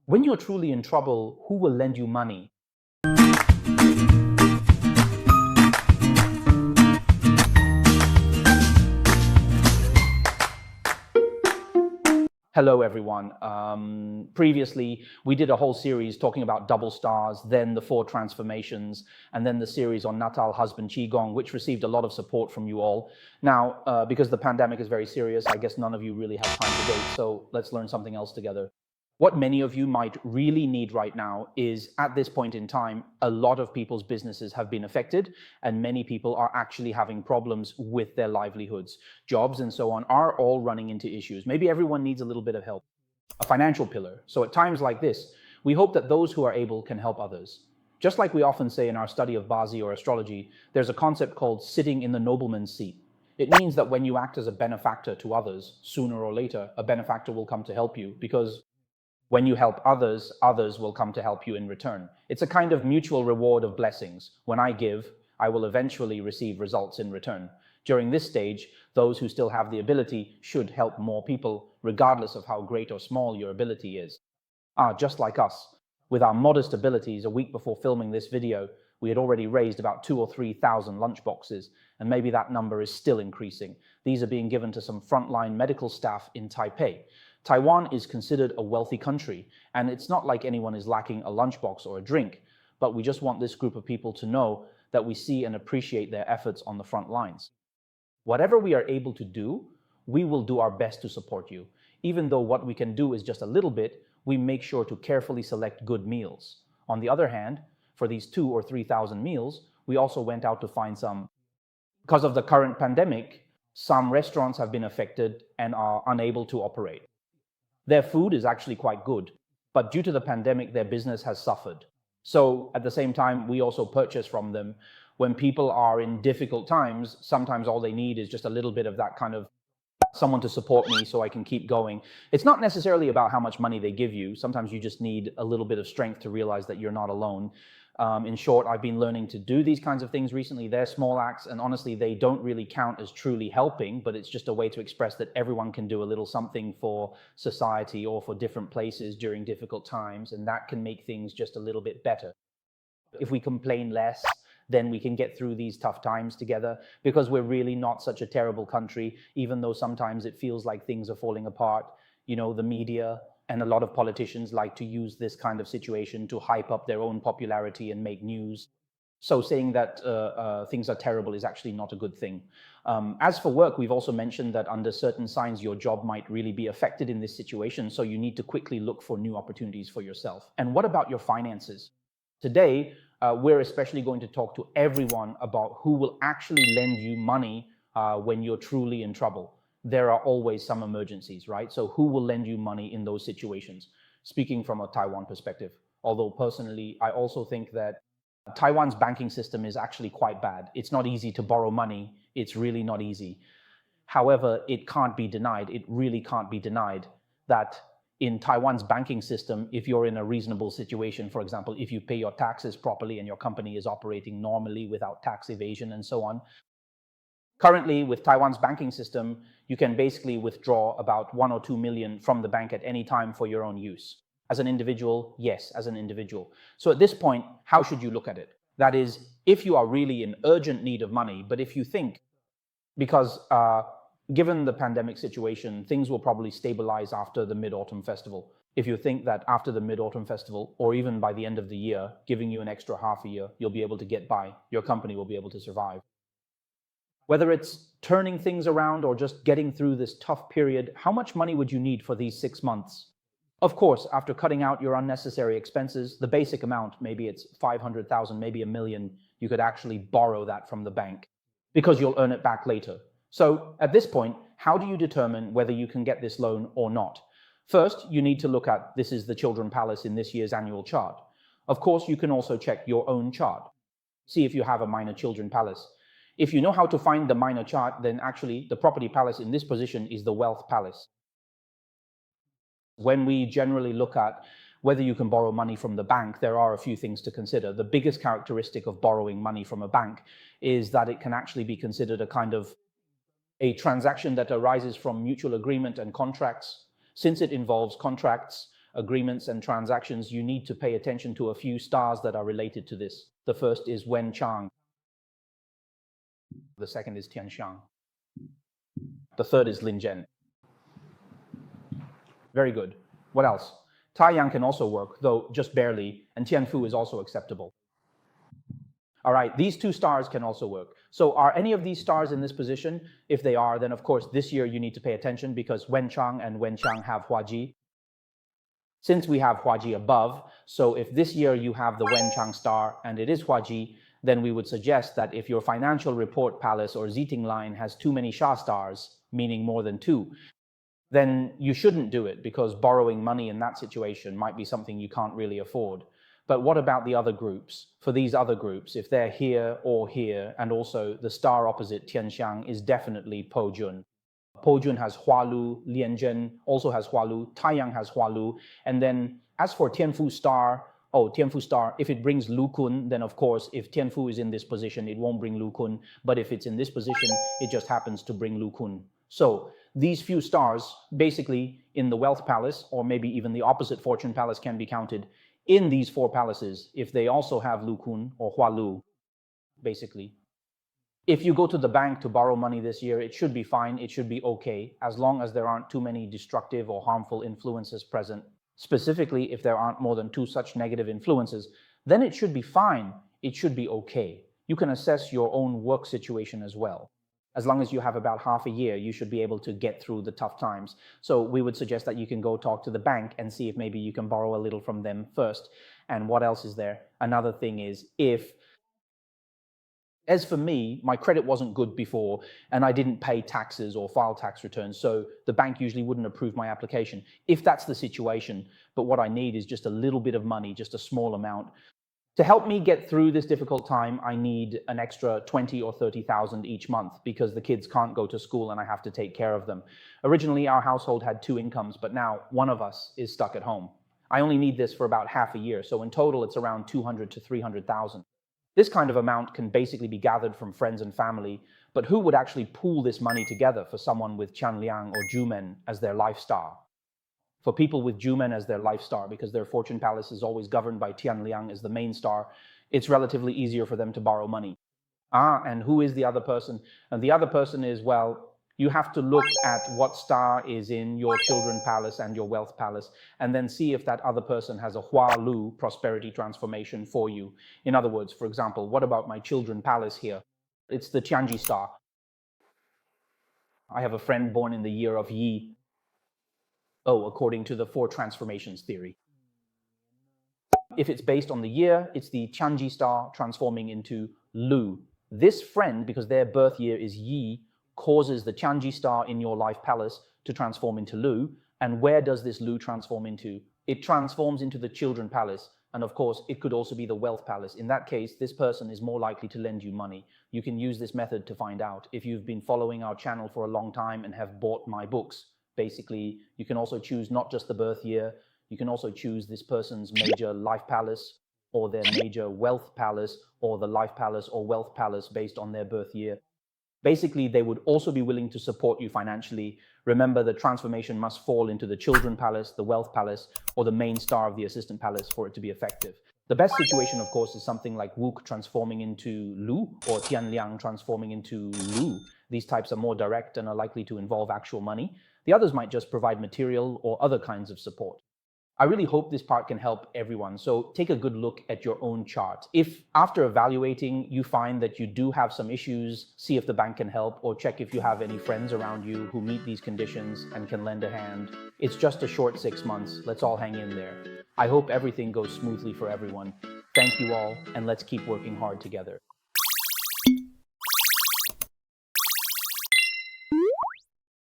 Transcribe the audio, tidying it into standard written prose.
When you're truly in trouble, who will lend you money? Hello, everyone. Previously, we did a whole series talking about double stars, then the 4 transformations, and then the series on Natal husband Qigong, which received a lot of support from you all. Now, because the pandemic is very serious, I guess none of you really have time to date, so let's learn something else together. What many of you might really need right now is, at this point in time, a lot of people's businesses have been affected, and many people are actually having problems with their livelihoods. Jobs and so on are all running into issues. Maybe everyone needs a little bit of help, a financial pillar. So at times like this, we hope that those who are able can help others. Just like we often say in our study of Zi or astrology, there's a concept called sitting in the nobleman's seat. It means that when you act as a benefactor to others, sooner or later, a benefactor will come to help you, because when you help others, others will come to help you in return. It's a kind of mutual reward of blessings. When I give, I will eventually receive results in return. During this stage, those who still have the ability should help more people, regardless of how great or small your ability is. Just like us. With our modest abilities, a week before filming this video, we had already raised about 2,000 or 3,000 lunchboxes, and maybe that number is still increasing. These are being given to some frontline medical staff in Taipei. Taiwan is considered a wealthy country, and it's not like anyone is lacking a lunchbox or a drink, but we just want this group of people to know that we see and appreciate their efforts on the front lines. Whatever we are able to do, we will do our best to support you. Even though what we can do is just a little bit, we make sure to carefully select good meals. On the other hand, for these 2,000 or 3,000 meals, we also went out to find some. Because of the current pandemic, some restaurants have been affected and are unable to operate. Their food is actually quite good, but due to the pandemic, their business has suffered. So at the same time, we also purchase from them. When people are in difficult times, sometimes all they need is just a little bit of that kind of someone to support me so I can keep going. It's not necessarily about how much money they give you. Sometimes you just need a little bit of strength to realize that you're not alone. In short, I've been learning to do these kinds of things recently. They're small acts, and honestly, they don't really count as truly helping, but it's just a way to express that everyone can do a little something for society or for different places during difficult times, and that can make things just a little bit better. If we complain less, then we can get through these tough times together, because we're really not such a terrible country, even though sometimes it feels like things are falling apart. You know, the media and a lot of politicians like to use this kind of situation to hype up their own popularity and make news. So saying that things are terrible is actually not a good thing. As for work, we've also mentioned that under certain signs, your job might really be affected in this situation, so you need to quickly look for new opportunities for yourself. And what about your finances? Today, we're especially going to talk to everyone about who will actually lend you money when you're truly in trouble. There are always some emergencies, right? So who will lend you money in those situations? Speaking from a Taiwan perspective, although personally, I also think that Taiwan's banking system is actually quite bad. It's not easy to borrow money. It's really not easy. However, it can't be denied. It really can't be denied that in Taiwan's banking system, if you're in a reasonable situation, for example, if you pay your taxes properly and your company is operating normally without tax evasion and so on, currently, with Taiwan's banking system, you can basically withdraw about 1 or 2 million from the bank at any time for your own use. As an individual, yes, as an individual. So at this point, how should you look at it? That is, if you are really in urgent need of money, but if you think, because given the pandemic situation, things will probably stabilize after the Mid-Autumn Festival. If you think that after the Mid-Autumn Festival, or even by the end of the year, giving you an extra half a year, you'll be able to get by, your company will be able to survive. Whether it's turning things around or just getting through this tough period, how much money would you need for these 6 months? Of course, after cutting out your unnecessary expenses, the basic amount, maybe it's 500,000, maybe $1 million, you could actually borrow that from the bank because you'll earn it back later. So at this point, how do you determine whether you can get this loan or not? First, you need to look at, this is the Children Palace in this year's annual chart. Of course, you can also check your own chart. See if you have a minor Children Palace. If you know how to find the minor chart, then actually the property palace in this position is the wealth palace. When we generally look at whether you can borrow money from the bank, there are a few things to consider. The biggest characteristic of borrowing money from a bank is that it can actually be considered a kind of a transaction that arises from mutual agreement and contracts. Since it involves contracts, agreements and transactions, you need to pay attention to a few stars that are related to this. The first is Wen Chang. The second is Tian Xiang. The third is Lin Zhen. Very good. What else? Taiyang can also work, though just barely, and Tianfu is also acceptable. All right, these two stars can also work. So are any of these stars in this position? If they are, then of course this year you need to pay attention because Wen Chang and Wen Chang have Huaji. Since we have Huaji above, so if this year you have the Wen Chang star and it is Huaji, then we would suggest that if your financial report palace or Ziting line has too many Sha stars, meaning more than two, then you shouldn't do it because borrowing money in that situation might be something you can't really afford. But what about the other groups? For these other groups, if they're here or here, and also the star opposite Tianxiang is definitely Po Jun. Po Jun has Hualu, Lian Zhen also has Hualu, Taiyang has Hualu, and then as for Tianfu star, Tianfu star, if it brings Lu Kun, then of course, if Tianfu is in this position, it won't bring Lu Kun, but if it's in this position, it just happens to bring Lu Kun. So these few stars, basically in the wealth palace, or maybe even the opposite fortune palace can be counted in these four palaces, if they also have Lu Kun or Hua Lu, basically. If you go to the bank to borrow money this year, it should be fine, it should be okay, as long as there aren't too many destructive or harmful influences present. Specifically, if there aren't more than two such negative influences, then it should be fine, it should be okay. You can assess your own work situation as well. As long as you have about half a year, you should be able to get through the tough times. So we would suggest that you can go talk to the bank and see if maybe you can borrow a little from them first. And what else is there? Another thing is as for me, my credit wasn't good before and I didn't pay taxes or file tax returns, so the bank usually wouldn't approve my application. If that's the situation, but what I need is just a little bit of money, just a small amount. To help me get through this difficult time, I need an extra 20 or 30,000 each month because the kids can't go to school and I have to take care of them. Originally, our household had two incomes, but now one of us is stuck at home. I only need this for about half a year, so in total it's around 200 to 300,000. This kind of amount can basically be gathered from friends and family, but who would actually pool this money together for someone with Qianliang or Jumen as their life star? For people with Jumen as their life star, because their fortune palace is always governed by Tianliang as the main star, it's relatively easier for them to borrow money. And who is the other person? And the other person is, well, you have to look at what star is in your children palace and your wealth palace, and then see if that other person has a Hua Lu prosperity transformation for you. In other words, for example, what about my children palace here? It's the Tianji star. I have a friend born in the year of Yi. According to the four transformations theory. If it's based on the year, it's the Tianji star transforming into Lu. This friend, because their birth year is Yi, causes the Tianji star in your life palace to transform into Lu. And where does this Lu transform into? It transforms into the children palace. And of course, it could also be the wealth palace. In that case, this person is more likely to lend you money. You can use this method to find out. If you've been following our channel for a long time and have bought my books, basically, you can also choose not just the birth year, you can also choose this person's major life palace or their major wealth palace or the life palace or wealth palace based on their birth year. Basically, they would also be willing to support you financially. Remember, the transformation must fall into the children palace, the wealth palace, or the main star of the assistant palace for it to be effective. The best situation, of course, is something like Wuk transforming into Lu or Tianliang transforming into Lu. These types are more direct and are likely to involve actual money. The others might just provide material or other kinds of support. I really hope this part can help everyone, so take a good look at your own chart. If after evaluating you find that you do have some issues, see if the bank can help or check if you have any friends around you who meet these conditions and can lend a hand. It's just a short 6 months, let's all hang in there. I hope everything goes smoothly for everyone. Thank you all, and let's keep working hard together.